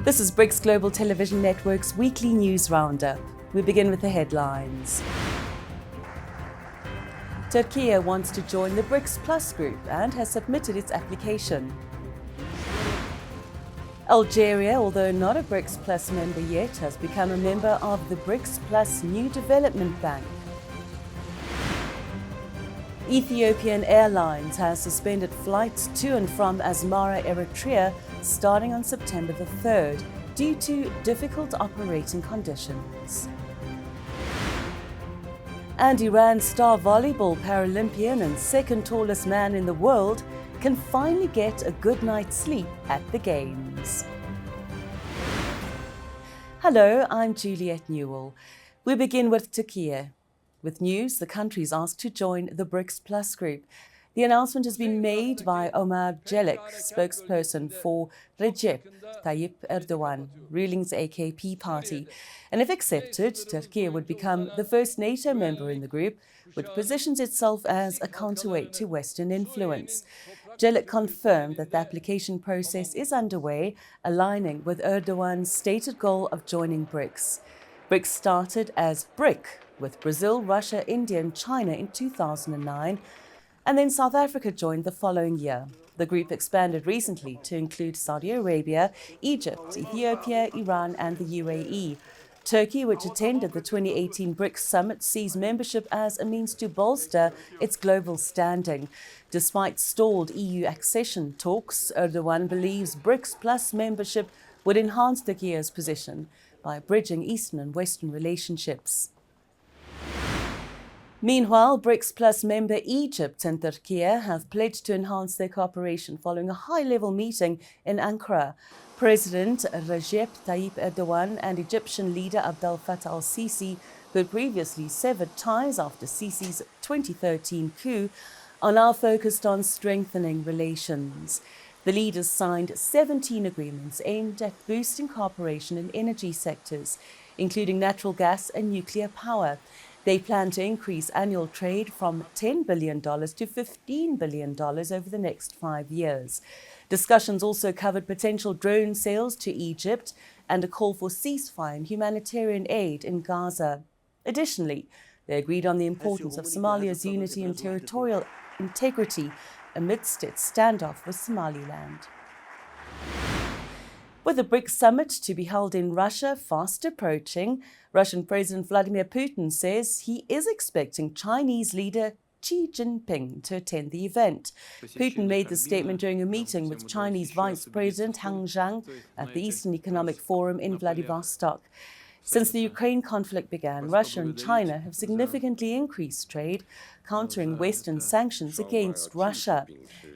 This is BRICS Global Television Network's weekly news roundup. We begin with the headlines. Turkey wants to join the BRICS Plus group and has submitted its application. Algeria, although not a BRICS Plus member yet, has become a member of the BRICS Plus New Development Bank. Ethiopian Airlines has suspended flights to and from Asmara, Eritrea, starting on September the 3rd, due to difficult operating conditions. And Iran's star volleyball Paralympian and second tallest man in the world can finally get a good night's sleep at the Games. Hello, I'm Juliet Newell. We begin with Turkey. With news, the country is asked to join the BRICS Plus group. The announcement has been made by Omar Celik, spokesperson for Recep Tayyip Erdogan, ruling's AKP party. And if accepted, Turkey would become the first NATO member in the group, which positions itself as a counterweight to Western influence. Celik confirmed that the application process is underway, aligning with Erdogan's stated goal of joining BRICS. BRICS started as BRIC, with Brazil, Russia, India and China in 2009, and then South Africa joined the following year. The group expanded recently to include Saudi Arabia, Egypt, Ethiopia, Iran and the UAE. Turkey, which attended the 2018 BRICS summit, sees membership as a means to bolster its global standing. Despite stalled EU accession talks, Erdogan believes BRICS Plus membership would enhance Turkey's position by bridging Eastern and Western relationships. Meanwhile, BRICS Plus member Egypt and Turkey have pledged to enhance their cooperation following a high-level meeting in Ankara. President Recep Tayyip Erdogan and Egyptian leader Abdel Fattah al-Sisi, who had previously severed ties after Sisi's 2013 coup, are now focused on strengthening relations. The leaders signed 17 agreements aimed at boosting cooperation in energy sectors, including natural gas and nuclear power. They plan to increase annual trade from $10 billion to $15 billion over the next 5 years. Discussions also covered potential drone sales to Egypt and a call for ceasefire and humanitarian aid in Gaza. Additionally, they agreed on the importance of Somalia's unity and territorial integrity amidst its standoff with Somaliland. With the BRICS summit to be held in Russia fast approaching, Russian President Vladimir Putin says he is expecting Chinese leader Xi Jinping to attend the event. Putin made the statement during a meeting with Chinese Vice President Han Zhang at the Eastern Economic Forum in Vladivostok. Since the Ukraine conflict began, Russia and China have significantly increased trade, countering Western sanctions against Russia.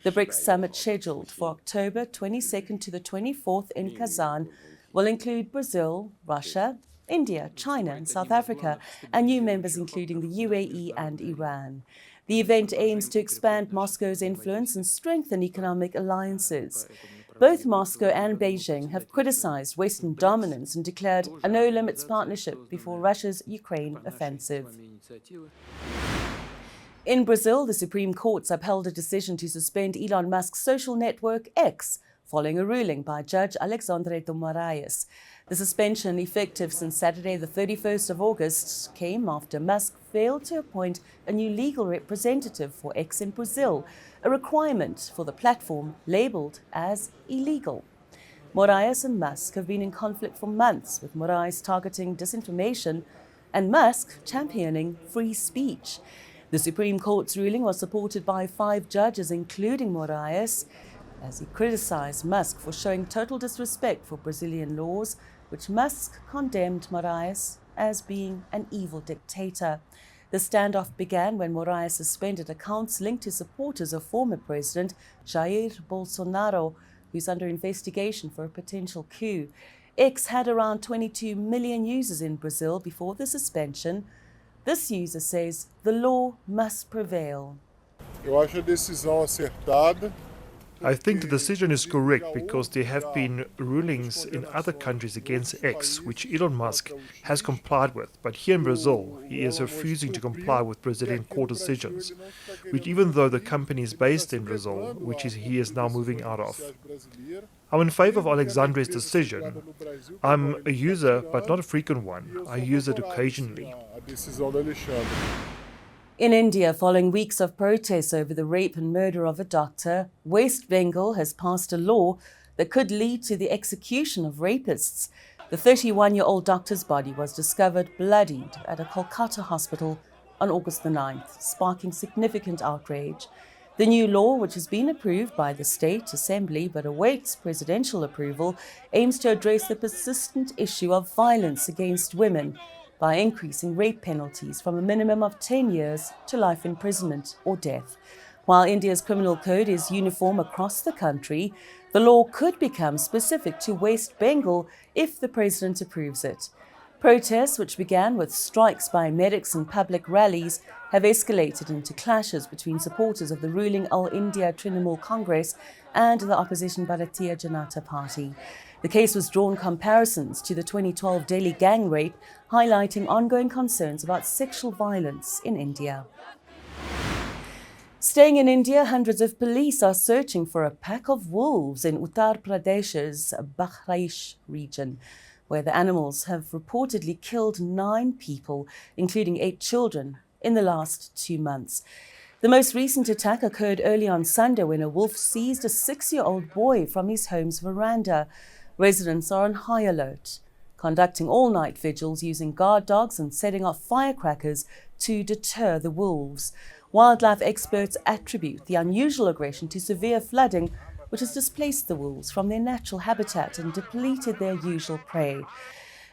The BRICS summit, scheduled for October 22nd to the 24th in Kazan, will include Brazil, Russia, India, China and South Africa, and new members including the UAE and Iran. The event aims to expand Moscow's influence and strengthen economic alliances. Both Moscow and Beijing have criticized Western dominance and declared a no-limits partnership before Russia's Ukraine offensive. In Brazil, the Supreme Court upheld a decision to suspend Elon Musk's social network X, following a ruling by Judge Alexandre de Moraes. The suspension, effective since Saturday the 31st of August, came after Musk failed to appoint a new legal representative for X in Brazil, a requirement for the platform labelled as illegal. Moraes and Musk have been in conflict for months, with Moraes targeting disinformation and Musk championing free speech. The Supreme Court's ruling was supported by 5 judges, including Moraes, as he criticized Musk for showing total disrespect for Brazilian laws, which Musk condemned Moraes as being an evil dictator. The standoff began when Moraes suspended accounts linked to supporters of former President Jair Bolsonaro, who's under investigation for a potential coup. X had around 22 million users in Brazil before the suspension. This user says the law must prevail. Eu acho a decisão acertada. I think the decision is correct because there have been rulings in other countries against X, which Elon Musk has complied with. But here in Brazil, he is refusing to comply with Brazilian court decisions, which even though the company is based in Brazil, he is now moving out of. I'm in favor of Alexandre's decision. I'm a user, but not a frequent one. I use it occasionally. In India, following weeks of protests over the rape and murder of a doctor, West Bengal has passed a law that could lead to the execution of rapists. The 31-year-old doctor's body was discovered bloodied at a Kolkata hospital on August the 9th, sparking significant outrage. The new law, which has been approved by the State Assembly but awaits presidential approval, aims to address the persistent issue of violence against women by increasing rape penalties from a minimum of 10 years to life imprisonment or death. While India's criminal code is uniform across the country, the law could become specific to West Bengal if the president approves it. Protests, which began with strikes by medics and public rallies, have escalated into clashes between supporters of the ruling All India Trinamool Congress and the opposition Bharatiya Janata Party. The case was drawn comparisons to the 2012 Delhi gang rape, highlighting ongoing concerns about sexual violence in India. Staying in India, hundreds of police are searching for a pack of wolves in Uttar Pradesh's Bahraich region, where the animals have reportedly killed 9 people, including 8 children, in the last 2 months. The most recent attack occurred early on Sunday when a wolf seized a 6-year-old boy from his home's veranda. Residents are on high alert, conducting all-night vigils using guard dogs and setting off firecrackers to deter the wolves. Wildlife experts attribute the unusual aggression to severe flooding, which has displaced the wolves from their natural habitat and depleted their usual prey.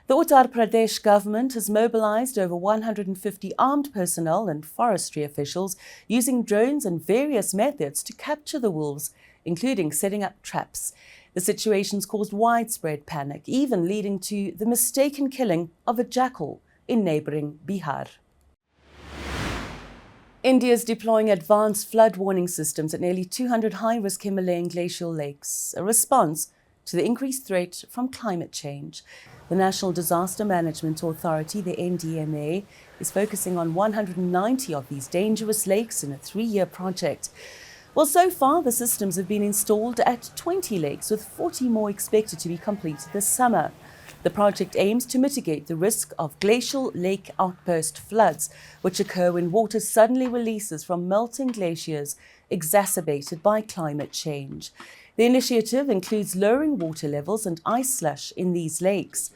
The Uttar Pradesh government has mobilized over 150 armed personnel and forestry officials using drones and various methods to capture the wolves, including setting up traps. The situation's caused widespread panic, even leading to the mistaken killing of a jackal in neighboring Bihar. India is deploying advanced flood warning systems at nearly 200 high-risk Himalayan glacial lakes, a response to the increased threat from climate change. The National Disaster Management Authority, the NDMA, is focusing on 190 of these dangerous lakes in a 3-year project. Well, so far, the systems have been installed at 20 lakes, with 40 more expected to be completed this summer. The project aims to mitigate the risk of glacial lake outburst floods, which occur when water suddenly releases from melting glaciers exacerbated by climate change. The initiative includes lowering water levels and ice slush in these lakes.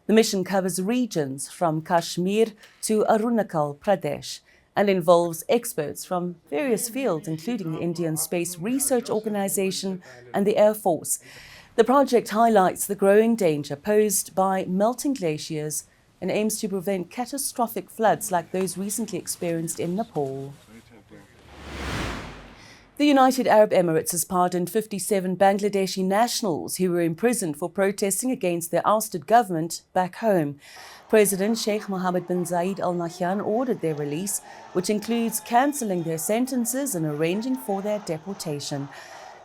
The mission covers regions from Kashmir to Arunachal Pradesh and involves experts from various fields, including the Indian Space Research Organization and the Air Force. The project highlights the growing danger posed by melting glaciers and aims to prevent catastrophic floods like those recently experienced in Nepal. The United Arab Emirates has pardoned 57 Bangladeshi nationals who were imprisoned for protesting against their ousted government back home. President Sheikh Mohammed bin Zayed Al Nahyan ordered their release, which includes cancelling their sentences and arranging for their deportation.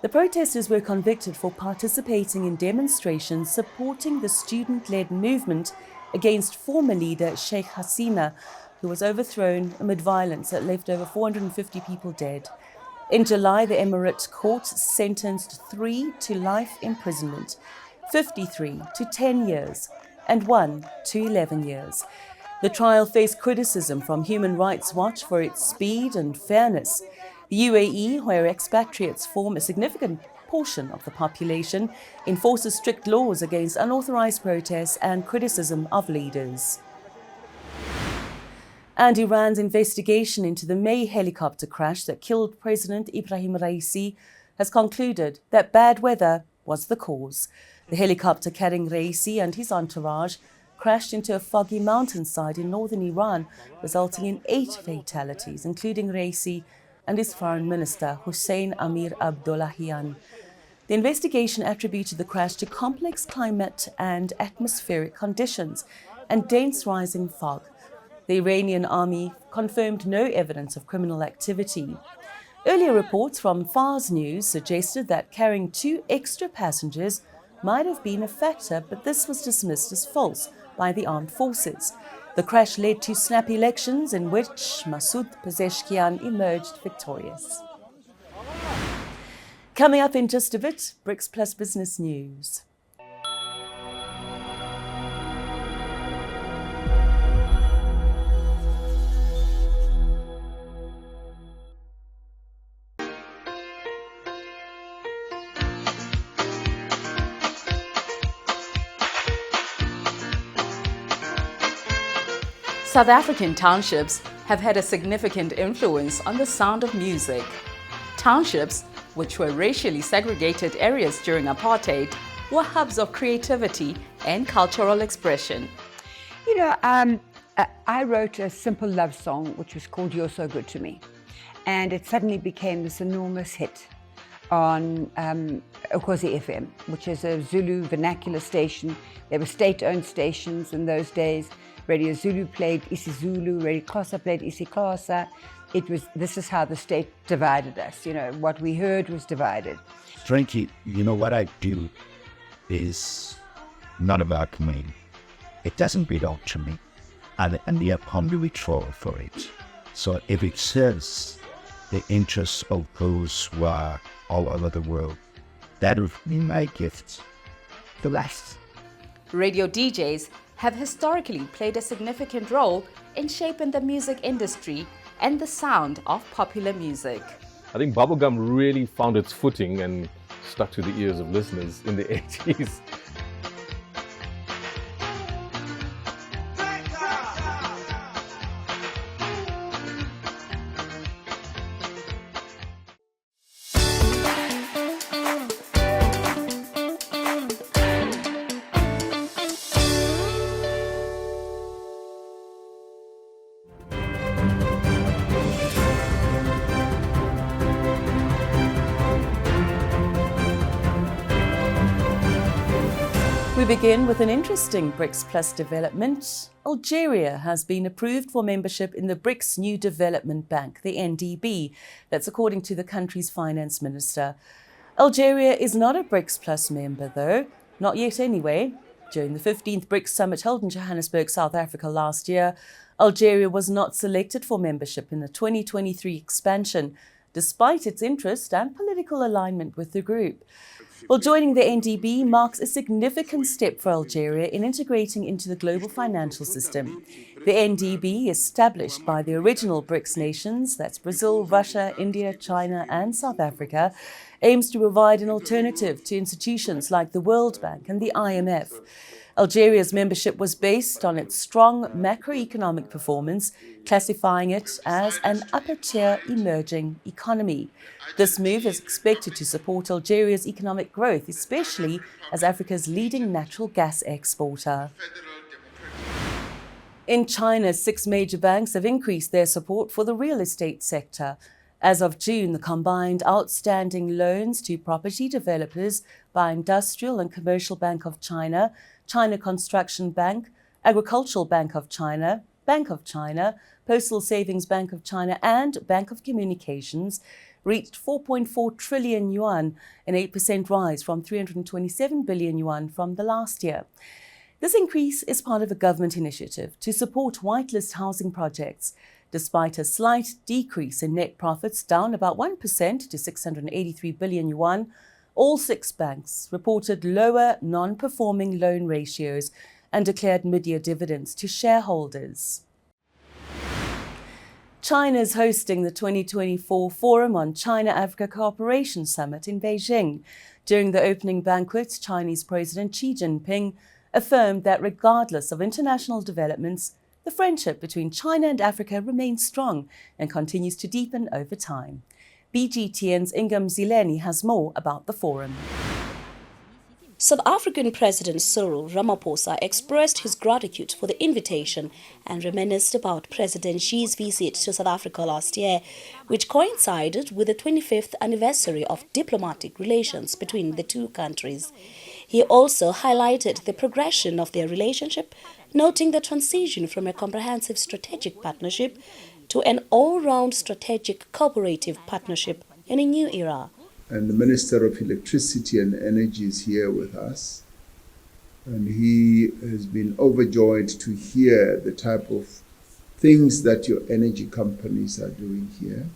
The protesters were convicted for participating in demonstrations supporting the student-led movement against former leader Sheikh Hasina, who was overthrown amid violence that left over 450 people dead. In July, the Emirate court sentenced 3 to life imprisonment, 53 to 10 years, and 1 to 11 years. The trial faced criticism from Human Rights Watch for its speed and fairness. The UAE, where expatriates form a significant portion of the population, enforces strict laws against unauthorized protests and criticism of leaders. And Iran's investigation into the May helicopter crash that killed President Ibrahim Raisi has concluded that bad weather was the cause. The helicopter carrying Raisi and his entourage crashed into a foggy mountainside in northern Iran, resulting in 8 fatalities, including Raisi and his foreign minister, Hussein Amir Abdollahian. The investigation attributed the crash to complex climate and atmospheric conditions and dense rising fog. The Iranian army confirmed no evidence of criminal activity. Earlier reports from FARS News suggested that carrying 2 extra passengers might have been a factor, but this was dismissed as false by the armed forces. The crash led to snap elections in which Masoud Pezeshkian emerged victorious. Coming up in just a bit, BRICS Plus Business News. South African townships have had a significant influence on the sound of music. Townships, which were racially segregated areas during apartheid, were hubs of creativity and cultural expression. You know, I wrote a simple love song which was called You're So Good to Me, and it suddenly became this enormous hit on Ukhozi FM, which is a Zulu vernacular station. There were state-owned stations in those days. Radio Zulu played isiZulu, Radio Xhosa played isiXhosa. This is how the state divided us. You know, what we heard was divided. Strangely, you know, what I do is not about me. It doesn't belong to me. And the upon for it. So if it serves the interests of those who are all over the world, that would be my gift to life. Radio DJs have historically played a significant role in shaping the music industry and the sound of popular music. I think bubblegum really found its footing and stuck to the ears of listeners in the 80s. We begin with an interesting BRICS Plus development. Algeria has been approved for membership in the BRICS New Development Bank, the NDB. That's according to the country's finance minister. Algeria is not a BRICS Plus member, though. Not yet anyway. During the 15th BRICS summit held in Johannesburg, South Africa last year, Algeria was not selected for membership in the 2023 expansion, despite its interest and political alignment with the group. Well, joining the NDB marks a significant step for Algeria in integrating into the global financial system. The NDB, established by the original BRICS nations, that's Brazil, Russia, India, China and South Africa, aims to provide an alternative to institutions like the World Bank and the IMF. Algeria's membership was based on its strong macroeconomic performance, classifying it as an upper-tier emerging economy. This move is expected to support Algeria's economic growth, especially as Africa's leading natural gas exporter. In China, 6 major banks have increased their support for the real estate sector. As of June, the combined outstanding loans to property developers by Industrial and Commercial Bank of China, China Construction Bank, Agricultural Bank of China, Postal Savings Bank of China and Bank of Communications reached 4.4 trillion yuan, an 8% rise from 327 billion yuan from the last year. This increase is part of a government initiative to support whitelist housing projects. Despite a slight decrease in net profits, down about 1% to 683 billion yuan, all 6 banks reported lower non-performing loan ratios and declared mid-year dividends to shareholders. China is hosting the 2024 Forum on China-Africa Cooperation Summit in Beijing. During the opening banquet, Chinese President Xi Jinping affirmed that regardless of international developments, the friendship between China and Africa remains strong and continues to deepen over time. BGTN's Ingam Zileni has more about the forum. South African President Cyril Ramaphosa expressed his gratitude for the invitation and reminisced about President Xi's visit to South Africa last year, which coincided with the 25th anniversary of diplomatic relations between the two countries. He also highlighted the progression of their relationship, noting the transition from a comprehensive strategic partnership to an all-round strategic cooperative partnership in a new era. And the Minister of Electricity and Energy is here with us. And he has been overjoyed to hear the type of things that your energy companies are doing here,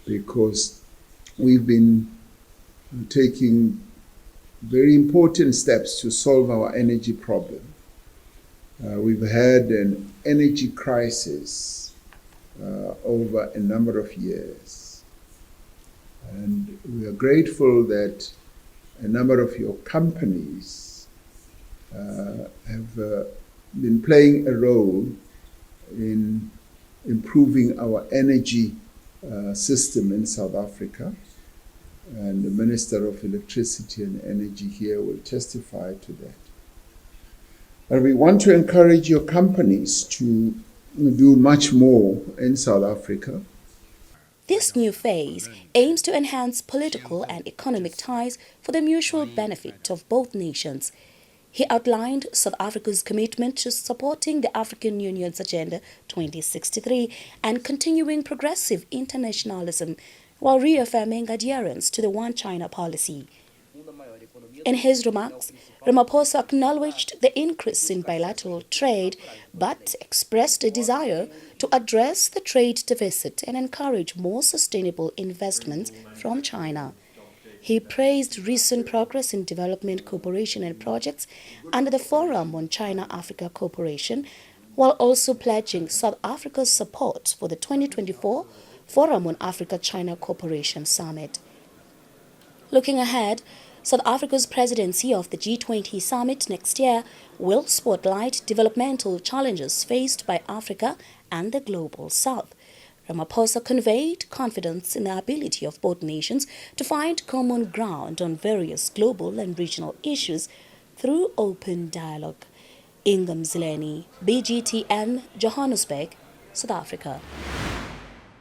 because we've been taking very important steps to solve our energy problem. We've had an energy crisis over a number of years. And we are grateful that a number of your companies have been playing a role in improving our energy system in South Africa. And the Minister of Electricity and Energy here will testify to that. And we want to encourage your companies to do much more in South Africa. This new phase aims to enhance political and economic ties for the mutual benefit of both nations. He outlined South Africa's commitment to supporting the African Union's Agenda 2063 and continuing progressive internationalism, while reaffirming adherence to the One China policy. In his remarks, Ramaphosa acknowledged the increase in bilateral trade, but expressed a desire to address the trade deficit and encourage more sustainable investments from China. He praised recent progress in development cooperation and projects under the Forum on China-Africa Cooperation, while also pledging South Africa's support for the 2024 Forum on Africa-China Cooperation Summit. Looking ahead, South Africa's presidency of the G20 summit next year will spotlight developmental challenges faced by Africa and the global south. Ramaphosa conveyed confidence in the ability of both nations to find common ground on various global and regional issues through open dialogue. Ingam Zileni, BGTN, Johannesburg, South Africa.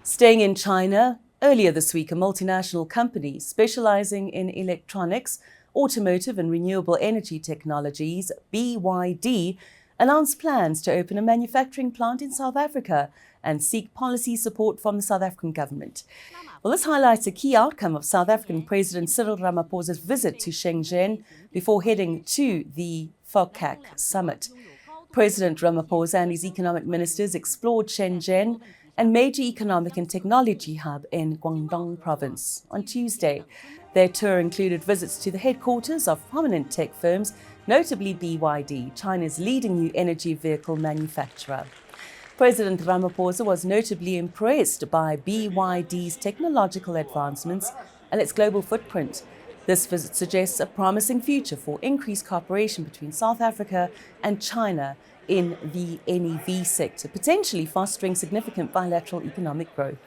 Staying in China, earlier this week, a multinational company specializing in electronics, automotive and renewable energy technologies, BYD, announced plans to open a manufacturing plant in South Africa and seek policy support from the South African government. Well, this highlights a key outcome of South African President Cyril Ramaphosa's visit to Shenzhen before heading to the FOCAC summit. President Ramaphosa and his economic ministers explored Shenzhen, a major economic and technology hub in Guangdong province, on Tuesday. Their tour included visits to the headquarters of prominent tech firms, notably BYD, China's leading new energy vehicle manufacturer. President Ramaphosa was notably impressed by BYD's technological advancements and its global footprint. This visit suggests a promising future for increased cooperation between South Africa and China in the NEV sector, potentially fostering significant bilateral economic growth.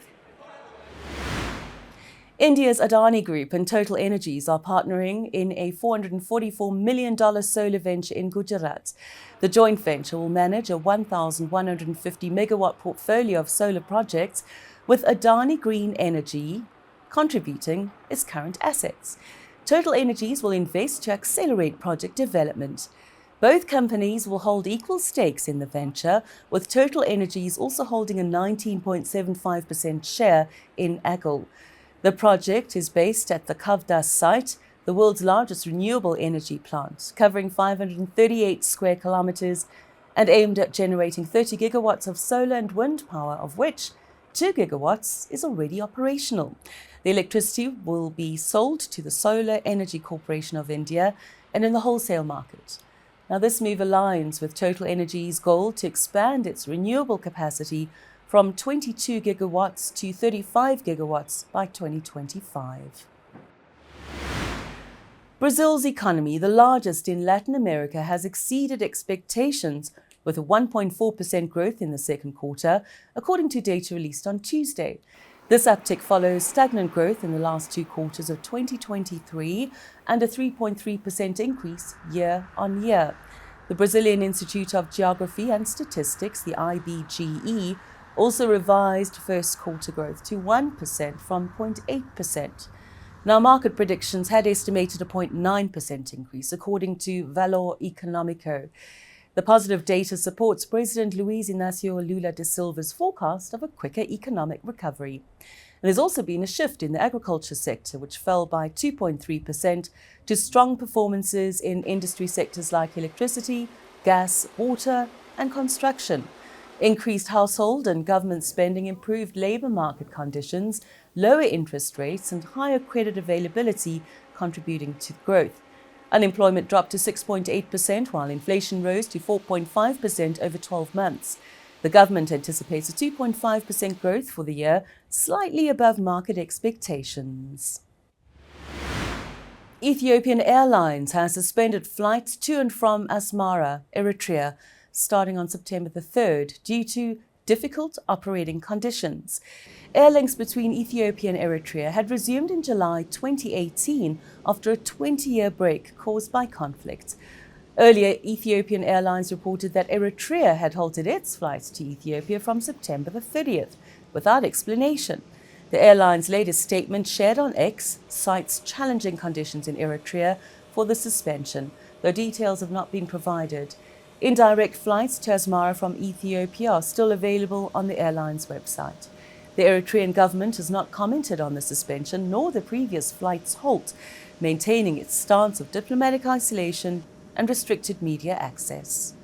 India's Adani Group and Total Energies are partnering in a $444 million solar venture in Gujarat. The joint venture will manage a 1,150 megawatt portfolio of solar projects, with Adani Green Energy contributing its current assets. Total Energies will invest to accelerate project development. Both companies will hold equal stakes in the venture, with Total Energies also holding a 19.75% share in AGL. The project is based at the Kavdas site, the world's largest renewable energy plant, covering 538 square kilometers and aimed at generating 30 gigawatts of solar and wind power, of which 2 gigawatts is already operational. The electricity will be sold to the Solar Energy Corporation of India and in the wholesale market. Now, this move aligns with Total Energy's goal to expand its renewable capacity from 22 gigawatts to 35 gigawatts by 2025. Brazil's economy, the largest in Latin America, has exceeded expectations with a 1.4% growth in the second quarter, according to data released on Tuesday. This uptick follows stagnant growth in the last two quarters of 2023 and a 3.3% increase year on year. The Brazilian Institute of Geography and Statistics, the IBGE, also revised first quarter growth to 1% from 0.8%. Now, market predictions had estimated a 0.9% increase, according to Valor Econômico. The positive data supports President Luiz Inácio Lula da Silva's forecast of a quicker economic recovery. And there's also been a shift in the agriculture sector, which fell by 2.3% to strong performances in industry sectors like electricity, gas, water, and construction. Increased household and government spending improved labour market conditions, lower interest rates, and higher credit availability contributing to growth. Unemployment dropped to 6.8%, while inflation rose to 4.5% over 12 months. The government anticipates a 2.5% growth for the year, slightly above market expectations. Ethiopian Airlines has suspended flights to and from Asmara, Eritrea, starting on September the 3rd due to difficult operating conditions. Air links between Ethiopia and Eritrea had resumed in July 2018 after a 20-year break caused by conflict. Earlier, Ethiopian Airlines reported that Eritrea had halted its flights to Ethiopia from September the 30th without explanation. The airline's latest statement shared on X cites challenging conditions in Eritrea for the suspension, though details have not been provided. Indirect flights to Asmara from Ethiopia are still available on the airline's website. The Eritrean government has not commented on the suspension nor the previous flight's halt, maintaining its stance of diplomatic isolation and restricted media access.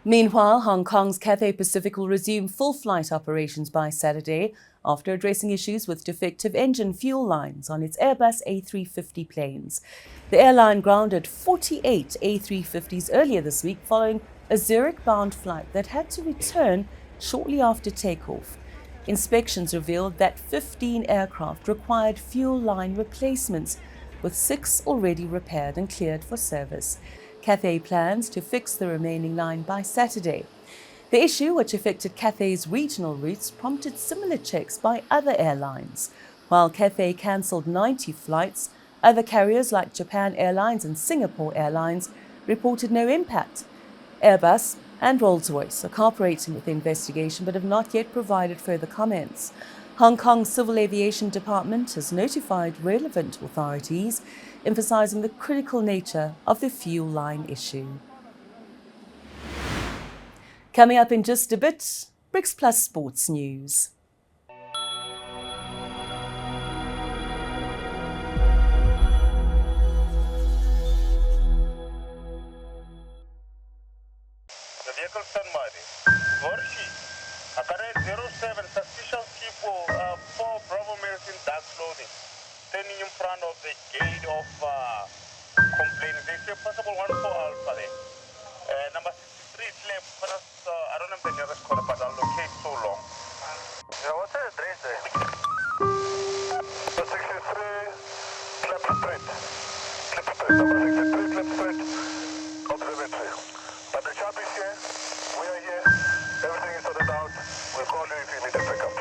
Meanwhile, Hong Kong's Cathay Pacific will resume full flight operations by Saturday after addressing issues with defective engine fuel lines on its Airbus A350 planes. The airline grounded 48 A350s earlier this week following a Zurich-bound flight that had to return shortly after takeoff. Inspections revealed that 15 aircraft required fuel line replacements, with 6 already repaired and cleared for service. Cathay plans to fix the remaining 9 by Saturday. The issue, which affected Cathay's regional routes, prompted similar checks by other airlines. While Cathay cancelled 90 flights, other carriers like Japan Airlines and Singapore Airlines reported no impact. Airbus and Rolls-Royce are cooperating with the investigation but have not yet provided further comments. Hong Kong's Civil Aviation Department has notified relevant authorities, emphasizing the critical nature of the fuel line issue. Coming up in just a bit, BRICS Plus Sports News. The vehicle stand by. Vorshi, Akare 07, suspicious people, 4 Bravo males in dark clothing, standing in front of the gate of complaints. They say possible 1 for Alpha there. Number 63 is left, but I don't have the nearest corner, but I'll locate so long. Yeah, what's the address there? The 63, Clap Street. Clap Street, number 63, Clap Street, Observatory. But the shop is here, we are here, everything is sorted out. We'll call you if you need a pickup.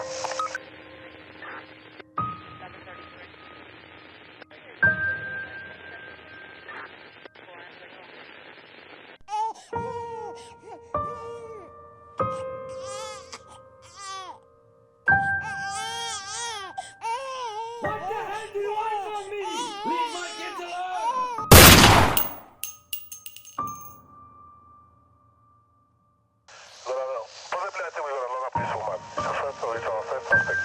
What the hell do you want from me? Leave my kids alone! Possibly I think we're going to lock up this woman. It's our first suspect.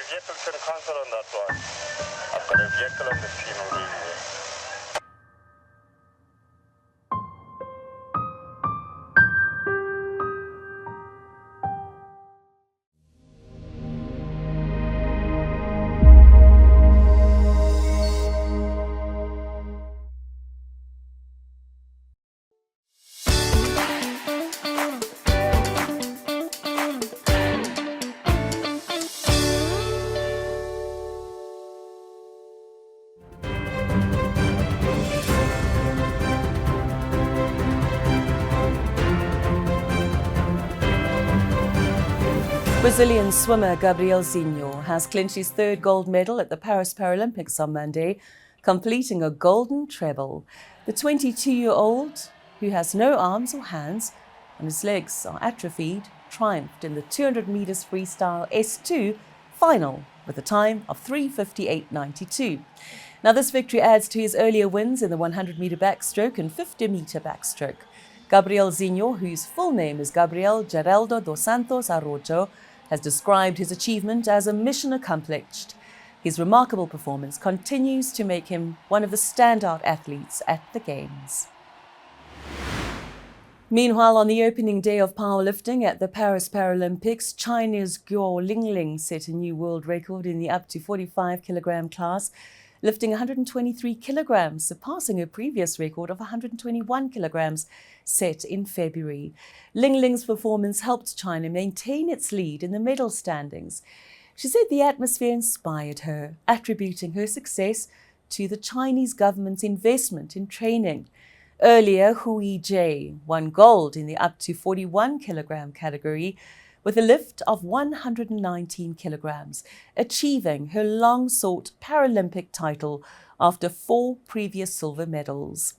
Vehicle can cancel on that one. I've got a vehicle on the scene already. Brazilian swimmer Gabriel Zinho has clinched his 3rd gold medal at the Paris Paralympics on Monday, completing a golden treble. The 22-year-old, who has no arms or hands and his legs are atrophied, triumphed in the 200 meters freestyle S2 final with a time of 3:58.92. Now, this victory adds to his earlier wins in the 100-meter backstroke and 50-meter backstroke. Gabriel Zinho, whose full name is Gabriel Geraldo dos Santos Arrojo, has described his achievement as a mission accomplished. His remarkable performance continues to make him one of the standout athletes at the Games. Meanwhile, on the opening day of powerlifting at the Paris Paralympics, China's Guo Lingling set a new world record in the up to 45 kilogram class, lifting 123 kilograms, surpassing her previous record of 121 kilograms set in February. Lingling's performance helped China maintain its lead in the medal standings. She said the atmosphere inspired her, attributing her success to the Chinese government's investment in training. Earlier, Hu Yijie won gold in the up to 41 kilogram category with a lift of 119 kilograms, achieving her long-sought Paralympic title after 4 previous silver medals.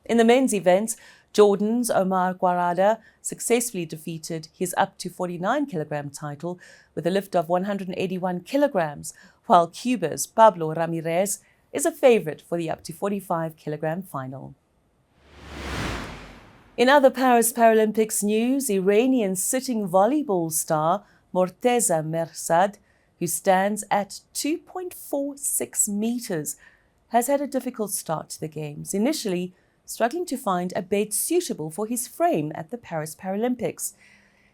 In the men's event, Jordan's Omar Guarada successfully defeated his up to 49 kilogram title with a lift of 181 kilograms, while Cuba's Pablo Ramirez is a favorite for the up to 45 kilogram final. In other Paris Paralympics news, Iranian sitting volleyball star Morteza Mersad, who stands at 2.46 meters, has had a difficult start to the Games, initially struggling to find a bed suitable for his frame at the Paris Paralympics.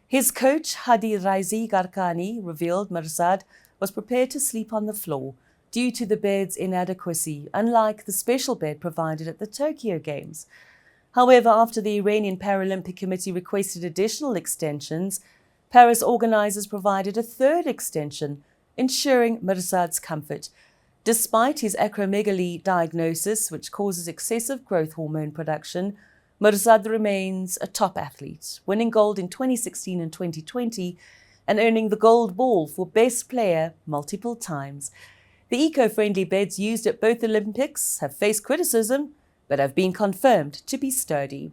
His coach, Hadi Raizi Garkani, revealed Mersad was prepared to sleep on the floor due to the bed's inadequacy, unlike the special bed provided at the Tokyo Games. However, after the Iranian Paralympic Committee requested additional extensions, Paris organizers provided a third extension, ensuring Mersad's comfort. Despite his acromegaly diagnosis, which causes excessive growth hormone production, Mersad remains a top athlete, winning gold in 2016 and 2020 and earning the gold ball for best player multiple times. The eco-friendly beds used at both Olympics have faced criticism, but have been confirmed to be sturdy.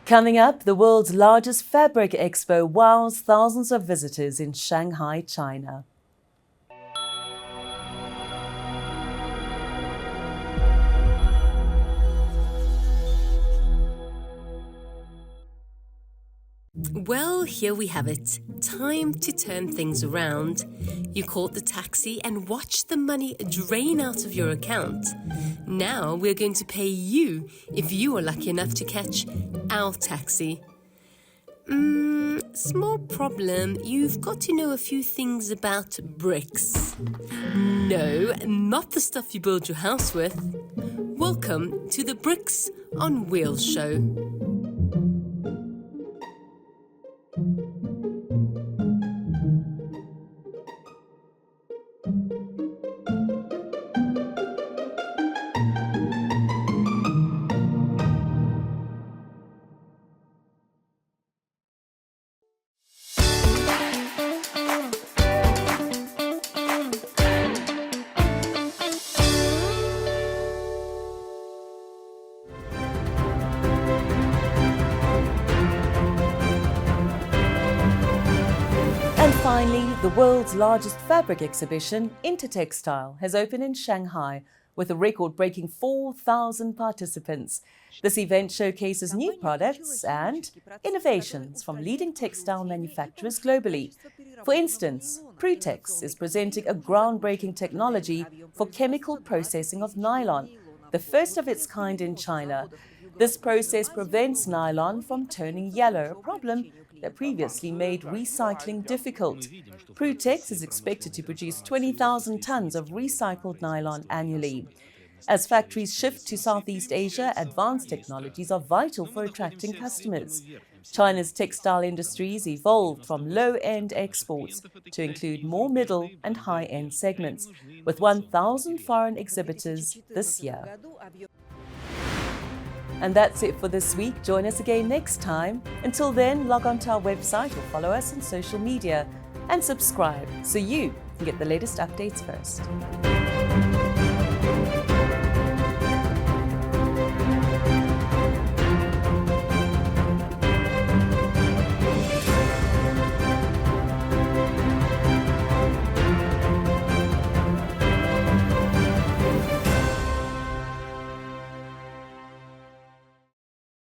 Coming up, the world's largest fabric expo wows thousands of visitors in Shanghai, China. Well, here we have it. Time to turn things around. You caught the taxi and watched the money drain out of your account. Now we're going to pay you if you are lucky enough to catch our taxi. Small problem. You've got to know a few things about BRICS. No, not the stuff you build your house with. Welcome to the BRICS on Wheels show. And finally, the world's largest fabric exhibition, Intertextile, has opened in Shanghai with a record-breaking 4,000 participants. This event showcases new products and innovations from leading textile manufacturers globally. For instance, Prutex is presenting a groundbreaking technology for chemical processing of nylon, the first of its kind in China. This process prevents nylon from turning yellow, a problem that previously made recycling difficult. Prutex is expected to produce 20,000 tons of recycled nylon annually. As factories shift to Southeast Asia, advanced technologies are vital for attracting customers. China's textile industries evolved from low-end exports to include more middle and high-end segments, with 1,000 foreign exhibitors this year. And that's it for this week. Join us again next time. Until then, log on to our website or follow us on social media and subscribe so you can get the latest updates first.